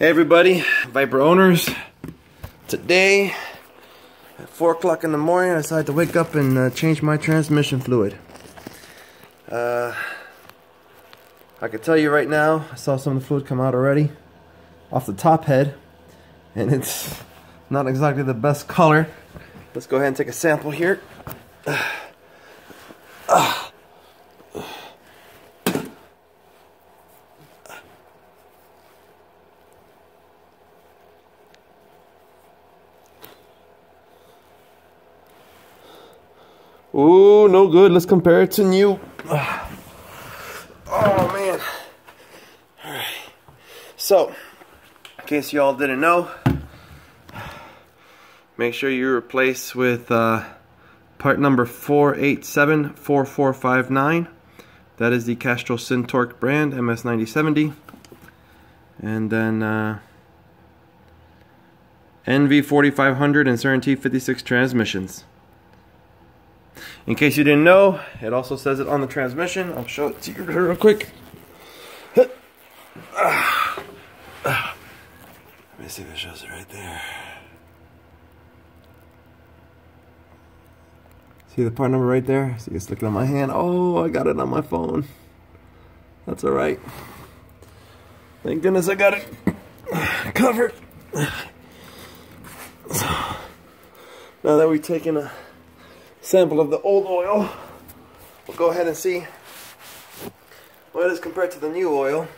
Hey everybody, Viper owners. Today at 4 o'clock in the morning I decided to wake up and change my transmission fluid. I can tell you right now, I saw some of the fluid come out already off the top head, and it's not exactly the best color. Let's go ahead and take a sample here. Ooh, no good. Let's compare it to new. Oh man. Alright. So, in case you all didn't know, make sure you replace with part number 4874459. That is the Castrol Syntorq brand, MS9070. And then NV4500 and certain T56 transmissions. In case you didn't know, it also says it on the transmission. I'll show it to you real quick. Let me see if it shows it right there. See the part number right there? See it's looking on my hand. Oh, I got it on my phone. That's alright. Thank goodness I got it covered. So, now that we've taken a sample of the old oil, we'll go ahead and see what it is compared to the new oil.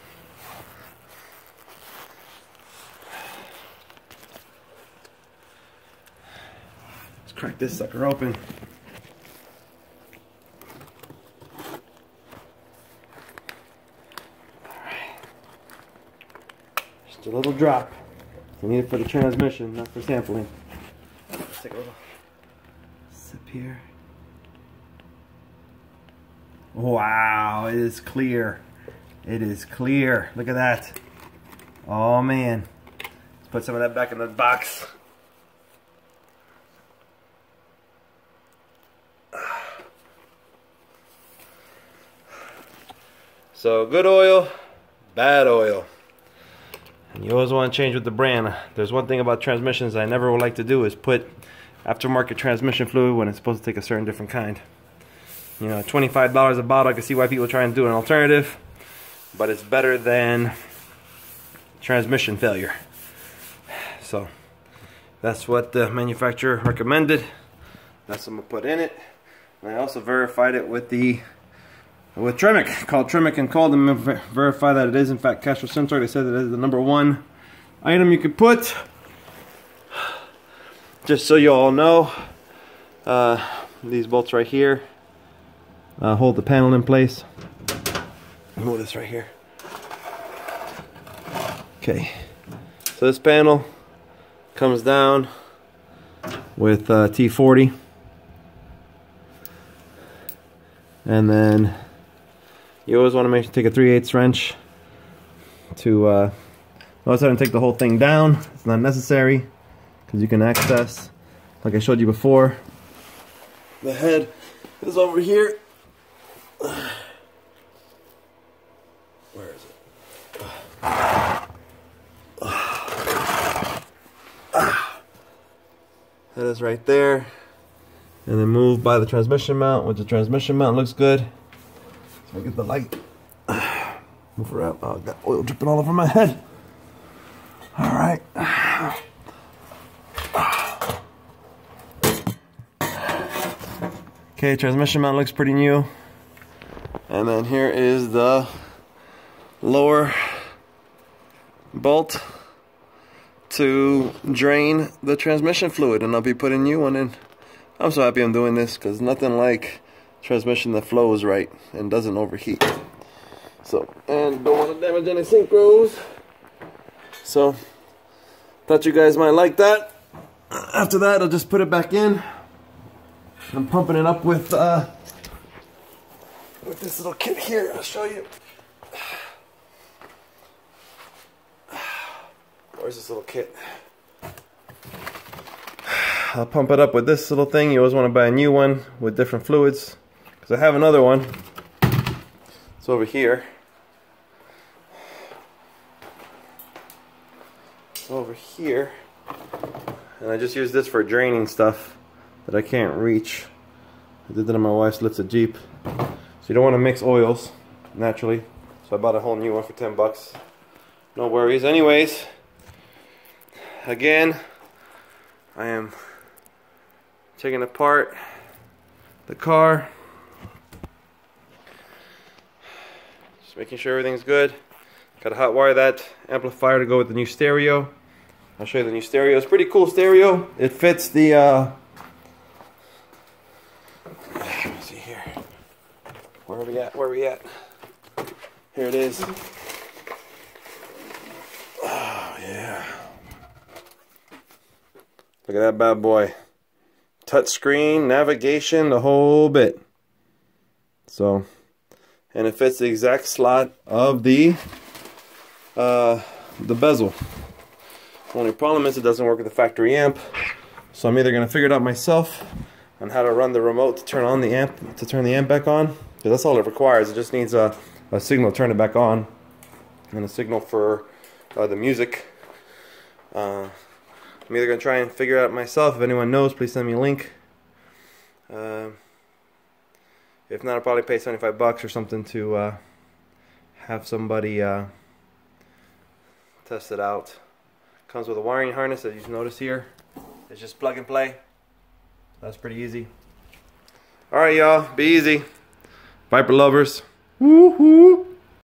Let's crack this sucker open. Alright. Just a little drop. I need it for the transmission, not for sampling. Let's take a little sip here. Wow, it is clear. It is clear. Look at that. Oh man. Let's put some of that back in the box. So good oil, bad oil. And you always want to change with the brand. There's one thing about transmissions I never would like to do is put aftermarket transmission fluid when it's supposed to take a certain different kind. You know, $25 a bottle, I can see why people try and do an alternative, but it's better than transmission failure. So that's what the manufacturer recommended. That's what I'm gonna put in it. And I also verified it with Tremec. Called Tremec and called them and verify that it is in fact Castrol Syntorq. They said that it is the #1 item you could put. Just so you all know, these bolts right here hold the panel in place. Move this right here. Okay, so this panel comes down with T40, and then you always want to make sure to take a 3/8 wrench to notice I didn't take the whole thing down. It's not necessary, because you can access, like I showed you before, the head is over here. Where is it? That is right there. And then move by the transmission mount, which the transmission mount looks good. So I get the light. Move her out. Oh, I got oil dripping all over my head. Alright. Okay, transmission mount looks pretty new. And then here is the lower bolt to drain the transmission fluid, and I'll be putting a new one in. I'm so happy I'm doing this, because nothing like transmission that flows right and doesn't overheat. So, and don't want to damage any synchros. So, thought you guys might like that. After that, I'll just put it back in. I'm pumping it up with this little kit here. I'll show you. Where's this little kit? I'll pump it up with this little thing. You always want to buy a new one with different fluids, because I have another one. It's over here. over here, and I just use this for draining stuff that I can't reach. I did that on my wife's Litza Jeep. So you don't want to mix oils naturally. So I bought a whole new one for 10 bucks. No worries. Anyways, again, I am taking apart the car. Just making sure everything's good. Got to hot wire that amplifier to go with the new stereo. I'll show you the new stereo. It's a pretty cool stereo. It fits the let's see here. Where are we at? Where are we at? Here it is. Oh yeah. Look at that bad boy. Touch screen, navigation, the whole bit. So, and it fits the exact slot of the bezel. The only problem is it doesn't work with the factory amp, so I'm either going to figure it out myself on how to run the remote to turn on the amp, to turn the amp back on, because that's all it requires. It just needs a signal to turn it back on, and a signal for the music. I'm either going to try and figure it out myself. If anyone knows, please send me a link. If not, I'll probably pay 75 bucks or something to have somebody test it out. Comes with a wiring harness, as you notice here. It's just plug and play. That's pretty easy. Alright y'all, be easy. Viper lovers. Woohoo!